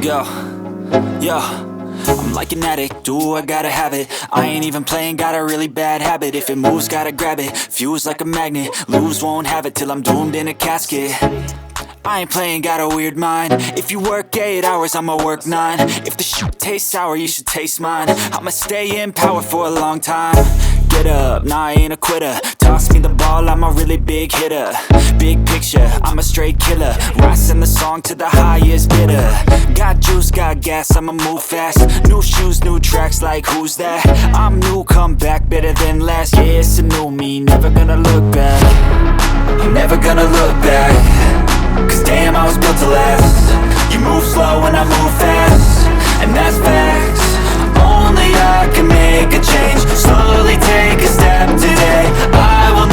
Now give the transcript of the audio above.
Let's go. Yo, I'm like an addict, do I gotta have it. I ain't even playing, got a really bad habit. If it moves, gotta grab it, fuse like a magnet. Lose, won't have it till I'm doomed in a casket. I ain't playing, got a weird mind. If you work 8 hours, I'ma work 9. If the shit tastes sour, you should taste mine. I'ma stay in power for a long time. Get up, nah, I ain't a quitter. Toss me the ball, I'm a really big hitter. Big picture, I'm a straight killer. Rising the song to the highest bidder. Got juice, got gas, I'ma move fast. New shoes, new tracks, like who's that? I'm new, come back, better than last. Yeah, it's a new me, never gonna look back. I'm never gonna look back. Cause damn, I was built to last. You move slow and I move fast, and that's facts. Only I can make a change. Slowly take a step today. I will